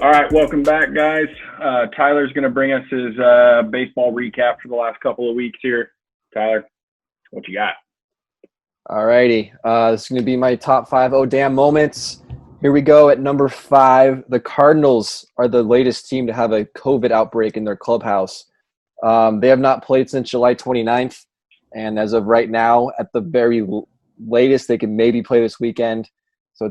All right, welcome back, guys. Tyler's going to bring us his baseball recap for the last couple of weeks here. Tyler, what you got? All righty. This is going to be my top 5 oh damn moments. Here we go at number 5. The Cardinals are the latest team to have a COVID outbreak in their clubhouse. They have not played since July 29th, and as of right now, at the very latest, they can maybe play this weekend. So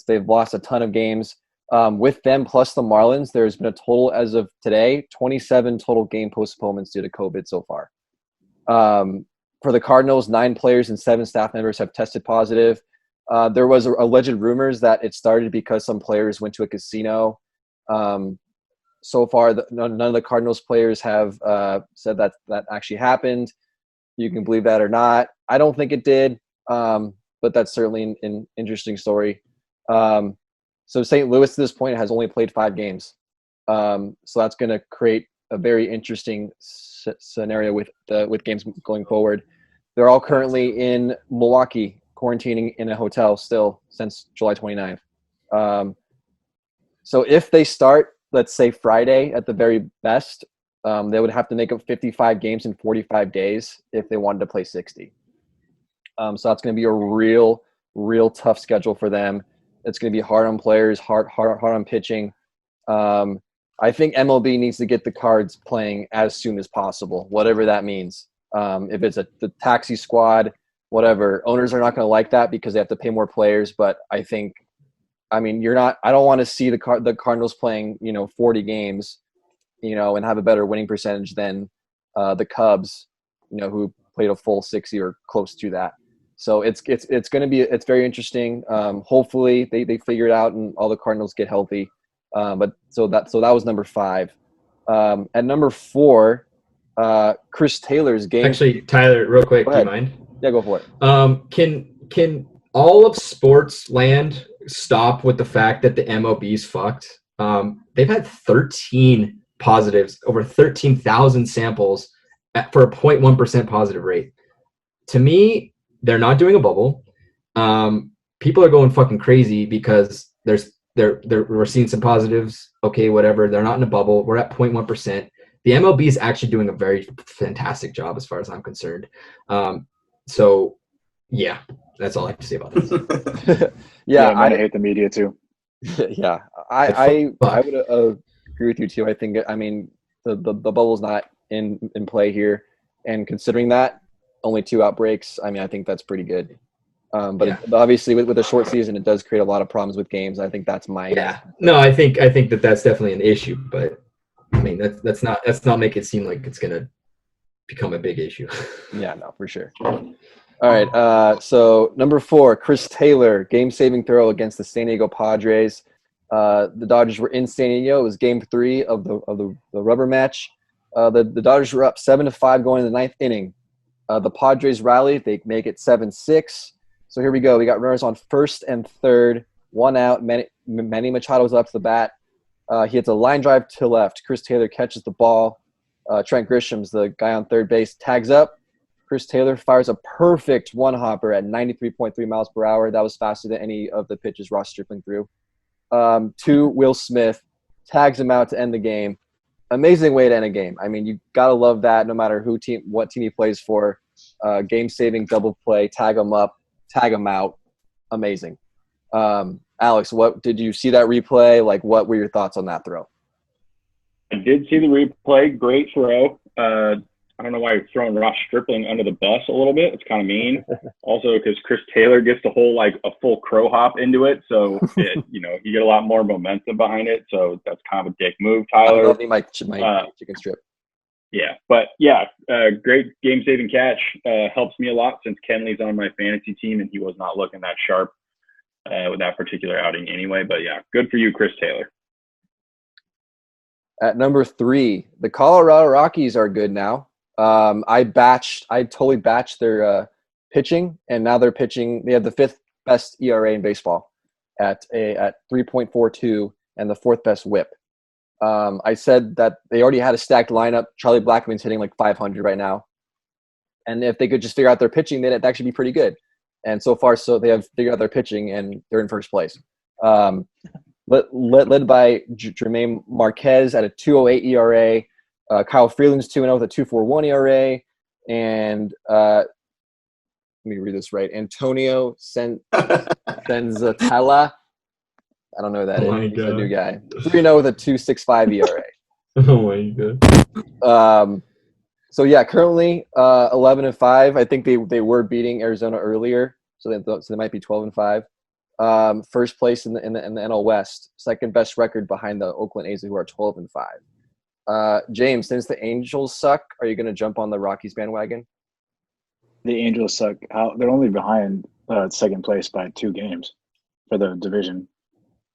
they've lost a ton of games. With them plus the Marlins, there's been a total as of today, 27 total game postponements due to COVID so far. For the Cardinals, 9 players and 7 staff members have tested positive. There was alleged rumors that it started because some players went to a casino. So far, none of the Cardinals players have said that actually happened. You can believe that or not. I don't think it did, but that's certainly an interesting story. So St. Louis to this point has only played 5 games. So that's going to create a very interesting scenario with games going forward. They're all currently in Milwaukee, quarantining in a hotel still since July 29th. So if they start, let's say Friday at the very best, they would have to make up 55 games in 45 days if they wanted to play 60. So that's going to be a real tough schedule for them. It's going to be hard on players, hard on pitching. I think MLB needs to get the Cards playing as soon as possible, whatever that means. If it's the taxi squad, whatever. Owners are not going to like that because they have to pay more players. But I don't want to see the Cardinals playing 40 games, and have a better winning percentage than the Cubs, who played a full 60 or close to that. So it's very interesting. Hopefully they figure it out and all the Cardinals get healthy. But that was number 5. At number 4, Chris Taylor's game. Actually, Tyler, real quick, do you mind? Yeah, go for it. Can all of sports land stop with the fact that the MLB's fucked? They've had 13 positives, over 13,000 samples for a 0.1% positive rate. To me, they're not doing a bubble. People are going fucking crazy because we're seeing some positives. Okay, whatever. They're not in a bubble. We're at 0.1%. The MLB is actually doing a very fantastic job as far as I'm concerned. So, yeah, that's all I have to say about this. I hate the media too. Yeah, I would agree with you too. I think the bubble's not in play here, and considering that only 2 outbreaks, I think that's pretty good. But obviously with a short season, it does create a lot of problems with games. I think that's my No, I think that's definitely an issue, but that's not make it seem like it's gonna become a big issue. Yeah, no, for sure. All right, so number 4, Chris Taylor, game-saving throw against the San Diego Padres. The Dodgers were in San Diego. It was Game 3 of the rubber match. The Dodgers were up 7-5 going in the 9th inning. The Padres rally. They make it 7-6. So here we go. We got runners on first and third. 1 out. Manny Machado's up to the bat. He hits a line drive to left. Chris Taylor catches the ball. Trent Grisham's the guy on third base. Tags up. Chris Taylor fires a perfect one-hopper at 93.3 miles per hour. That was faster than any of the pitches Ross Stripling threw. To Will Smith. Tags him out to end the game. Amazing way to end a game. You got to love that no matter what team he plays for. Game-saving double play. Tag him up. Tag him out. Amazing. Alex, what did you see that replay? What were your thoughts on that throw? I did see the replay. Great throw. I don't know why you're throwing Ross Stripling under the bus a little bit. It's kind of mean. Also, because Chris Taylor gets to hold a full crow hop into it, so you get a lot more momentum behind it. So that's kind of a dick move, Tyler. I love my chicken strip. Yeah, but great game-saving catch. Helps me a lot since Kenley's on my fantasy team and he was not looking that sharp with that particular outing anyway. But yeah, good for you, Chris Taylor. At number 3, the Colorado Rockies are good now. I totally batched their pitching, and now they're pitching. They have the 5th best ERA in baseball at 3.42 and the 4th best WHIP. I said that they already had a stacked lineup. Charlie Blackmon's hitting 500 right now, and if they could just figure out their pitching, then it'd actually be pretty good. And so far, they have figured out their pitching, and they're in first place. led by Jermaine Marquez at a 2.08 ERA. Kyle Freeland's 2-0 with a 2.41 ERA. And let me read this right. Antonio Senzatella. I don't know who that is. He's a new guy. 3-0 with a 2.65 ERA. Oh my god. So yeah, currently 11-5. I think they were beating Arizona earlier, so they might be 12-5. First place in the NL West, second best record behind the Oakland A's, who are 12-5. James, since the Angels suck, are you going to jump on the Rockies bandwagon? The Angels suck. They're only behind second place by 2 games for the division.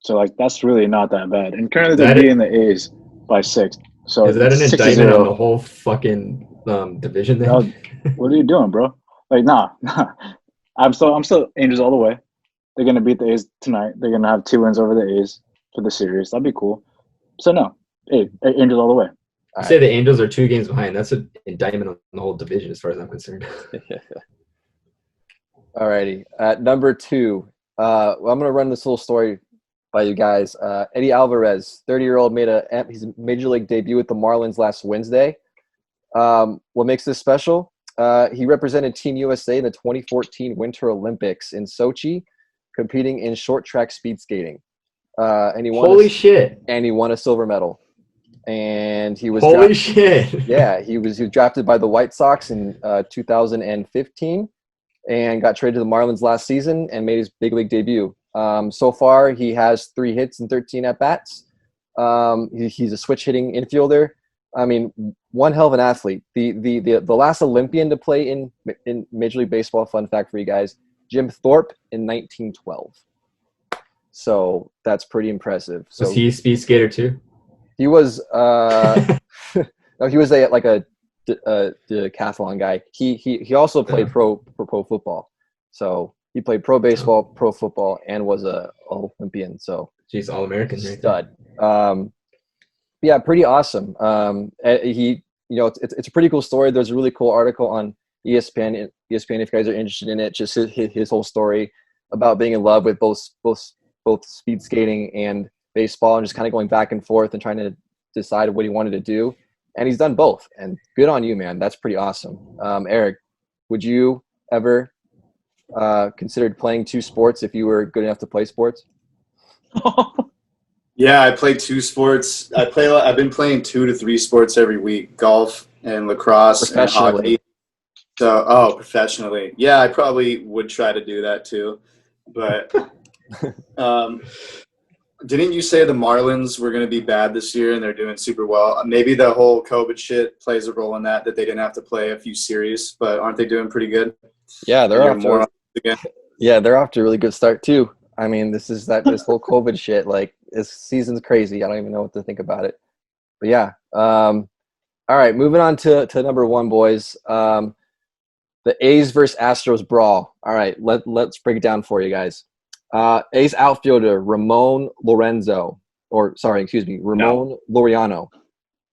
So, like, that's really not that bad. And currently they're beating the A's by 6. So is that an indictment on the whole fucking division thing? No, what are you doing, bro? Like, nah. I'm still Angels all the way. They're going to beat the A's tonight. They're going to have 2 wins over the A's for the series. That'd be cool. So, no. Hey, Angels all the way. I say the Angels are 2 games behind. That's an indictment on the whole division as far as I'm concerned. All righty. At number 2, I'm going to run this little story by you guys. Eddie Alvarez, 30-year-old, made his major league debut with the Marlins last Wednesday. What makes this special? He represented Team USA in the 2014 Winter Olympics in Sochi, competing in short track speed skating. And he won And he won a silver medal. And he was he was drafted by the White Sox in 2015 and got traded to the Marlins last season and made his big league debut. So far, he has 3 hits and 13 at-bats. He's a switch-hitting infielder. I mean, one hell of an athlete. The last Olympian to play in Major League Baseball, fun fact for you guys, Jim Thorpe in 1912. So that's pretty impressive. So was he a speed skater too? He was no, he was a decathlon guy. He also played pro football. So he played pro baseball, pro football, and was a Olympian. So he's All-American, stud. Yeah, pretty awesome. It's a pretty cool story. There's a really cool article on ESPN. If you guys are interested in it, just his whole story about being in love with both speed skating and baseball, and just kind of going back and forth and trying to decide what he wanted to do. And he's done both. And good on you, man. That's pretty awesome. Eric, would you ever considered playing 2 sports if you were good enough to play sports? Yeah, I played 2 sports. I've been playing 2 to 3 sports every week: golf and lacrosse and hockey. So, professionally. Yeah, I probably would try to do that too. But didn't you say the Marlins were going to be bad this year and they're doing super well? Maybe the whole COVID shit plays a role in that they didn't have to play a few series, but aren't they doing pretty good? Yeah, they're off to a really good start too. I mean, this whole COVID shit, like, this season's crazy. I don't even know what to think about it. But yeah. All right, moving on to number 1, boys. The A's versus Astros brawl. All right, let's break it down for you guys. A's outfielder Ramon Laureano.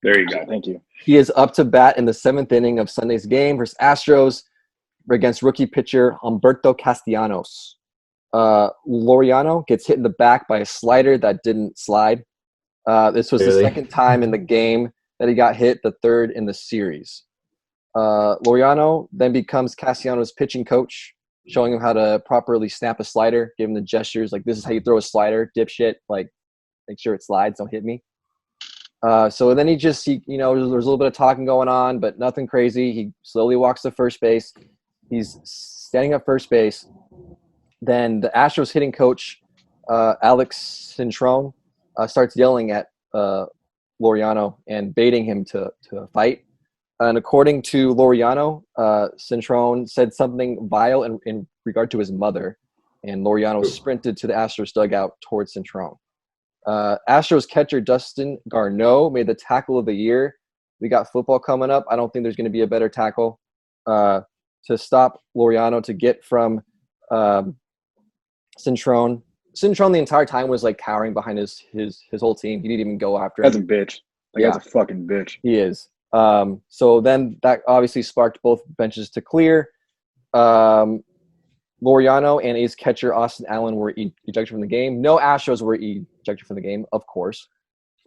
There you go. Thank you. He is up to bat in the 7th inning of Sunday's game versus Astros against rookie pitcher Humberto Castellanos. Laureano gets hit in the back by a slider that didn't slide. This was the 2nd time in the game that he got hit, the 3rd in the series. Laureano then becomes Castellanos' pitching coach, showing him how to properly snap a slider, give him the gestures, like, this is how you throw a slider, dipshit, like, make sure it slides, don't hit me. So then there's a little bit of talking going on, but nothing crazy. He slowly walks to first base. He's standing at first base. Then the Astros hitting coach, Alex Cintron, starts yelling at Laureano and baiting him to fight. And according to Laureano, Cintron said something vile in regard to his mother, and Laureano sprinted to the Astros dugout towards Cintron. Astros catcher Dustin Garneau made the tackle of the year. We got football coming up. I don't think there's going to be a better tackle to stop Laureano to get from Cintron. Cintron the entire time was like cowering behind his whole team. He didn't even go after him. That's a bitch. That's a fucking bitch. He is. So then that obviously sparked both benches to clear. Laureano and A's catcher Austin Allen were ejected from the game. No Astros were ejected ejected from the game, of course.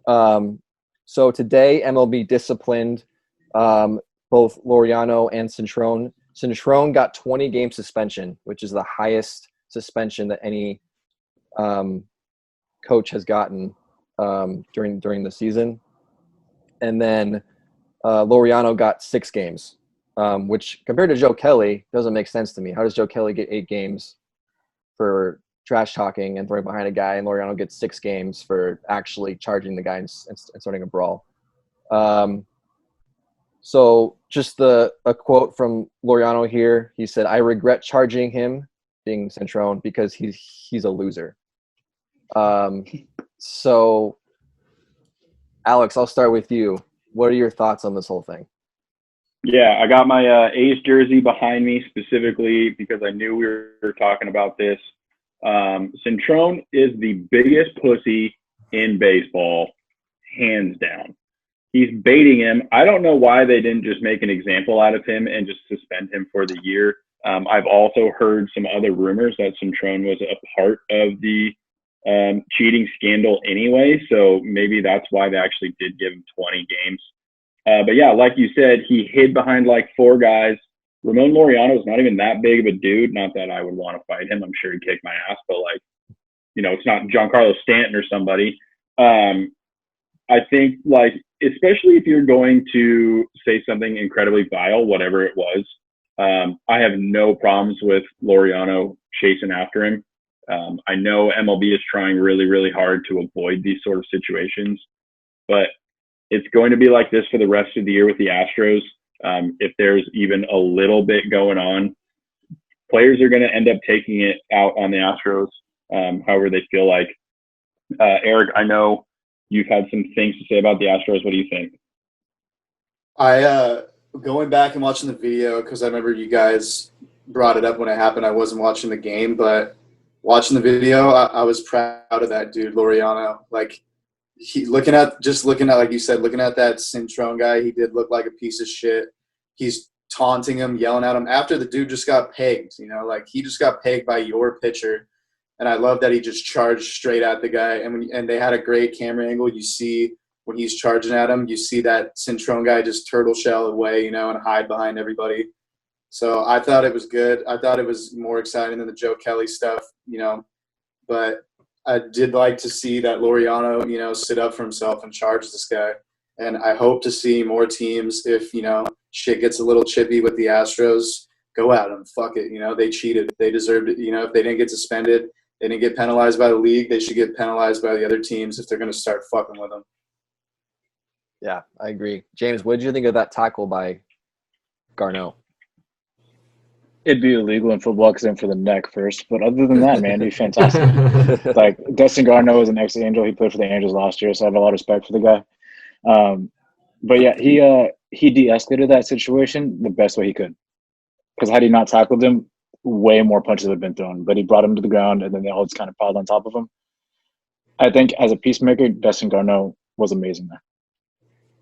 So today, MLB disciplined both Laureano and Cintrone. Cintrone got 20-game suspension, which is the highest suspension that any coach has gotten during the season. And then Laureano got 6 games, which compared to Joe Kelly doesn't make sense to me. How does Joe Kelly get 8 games for trash talking and throwing behind a guy, and Laureano gets 6 games for actually charging the guy and starting a brawl? So just a quote from Laureano here. He said, "I regret charging him," being Cintrone, "because he's a loser." So Alex, I'll start with you. What are your thoughts on this whole thing? Yeah, I got my A's jersey behind me specifically because I knew we were talking about this. Cintrone is the biggest pussy in baseball, hands down. He's baiting him. I don't know why they didn't just make an example out of him and just suspend him for the year. I've also heard some other rumors that Cintrone was a part of the cheating scandal anyway, so maybe that's why they actually did give him 20 games. But yeah, like you said, he hid behind like 4 guys. Ramon Laureano is not even that big of a dude. Not that I would want to fight him. I'm sure he'd kick my ass, but like, it's not Giancarlo Stanton or somebody. I think like, especially if you're going to say something incredibly vile, whatever it was, I have no problems with Laureano chasing after him. I know MLB is trying really, really hard to avoid these sort of situations, but it's going to be like this for the rest of the year with the Astros. If there's even a little bit going on, players are going to end up taking it out on the Astros, however they feel like. Eric, I know you've had some things to say about the Astros. What do you think? I going back and watching the video, because I remember you guys brought it up when it happened. I wasn't watching the game, but watching the video, I was proud of that dude, Laureano. Like, looking at like you said, looking at that Cintrone guy, he did look like a piece of shit. He's taunting him, yelling at him after the dude just got pegged. Like, he just got pegged by your pitcher, and I love that he just charged straight at the guy. And they had a great camera angle. You see when he's charging at him, you see that Cintrone guy just turtle shell away, and hide behind everybody. So I thought it was good. I thought it was more exciting than the Joe Kelly stuff, but I did like to see that Laureano, sit up for himself and charge this guy. And I hope to see more teams, if, shit gets a little chippy with the Astros, go at them. Fuck it. They cheated. They deserved it. If they didn't get suspended, they didn't get penalized by the league, they should get penalized by the other teams if they're going to start fucking with them. Yeah, I agree. James, what did you think of that tackle by Garneau? It'd be illegal in football because I'm for the neck first. But other than that, man, it'd be fantastic. Like, Dustin Garneau was an ex-Angel. He played for the Angels last year, so I have a lot of respect for the guy. But yeah, he de-escalated that situation the best way he could. Because had he not tackled him, way more punches would have been thrown. But he brought him to the ground, and then they all just kind of piled on top of him. I think as a peacemaker, Dustin Garneau was amazing there.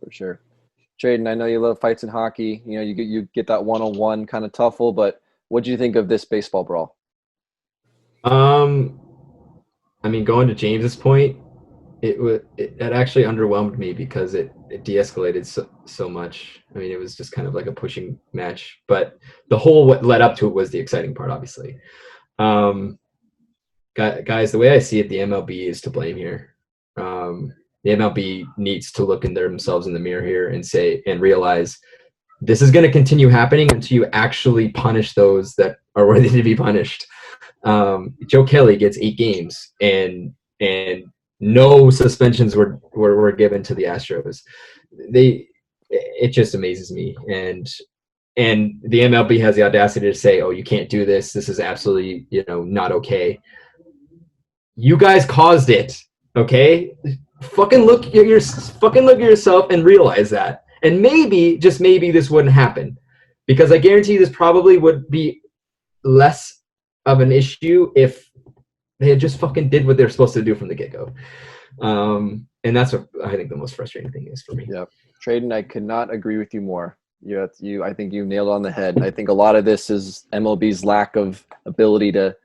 For sure. Traden, I know you love fights in hockey. You get that one-on-one kind of tuffle, but what do you think of this baseball brawl? Going to James's point, it actually underwhelmed me because it de-escalated so much. It was just kind of like a pushing match, but the whole what led up to it was the exciting part, obviously. Guys, the way I see it, the MLB is to blame here. The MLB needs to look in themselves in the mirror here and realize this is going to continue happening until you actually punish those that are worthy to be punished. Joe Kelly gets 8 games and no suspensions were given to the Astros. It just amazes me. And the MLB has the audacity to say, "Oh, you can't do this. This is absolutely, not okay." You guys caused it. Okay. Fucking look at yourself and realize that. And maybe, just maybe, this wouldn't happen. Because I guarantee this probably would be less of an issue if they had just fucking did what they're supposed to do from the get-go. And that's what I think the most frustrating thing is for me. Yeah. Traden, I could not agree with you more. I think you nailed it on the head. I think a lot of this is MLB's lack of ability to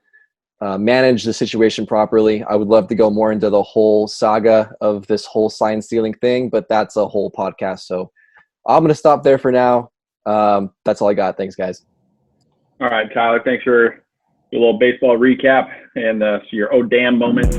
manage the situation properly. I would love to go more into the whole saga of this whole sign stealing thing, but that's a whole podcast. So I'm going to stop there for now. That's all I got. Thanks, guys. All right, Tyler, thanks for your little baseball recap and your oh damn moments.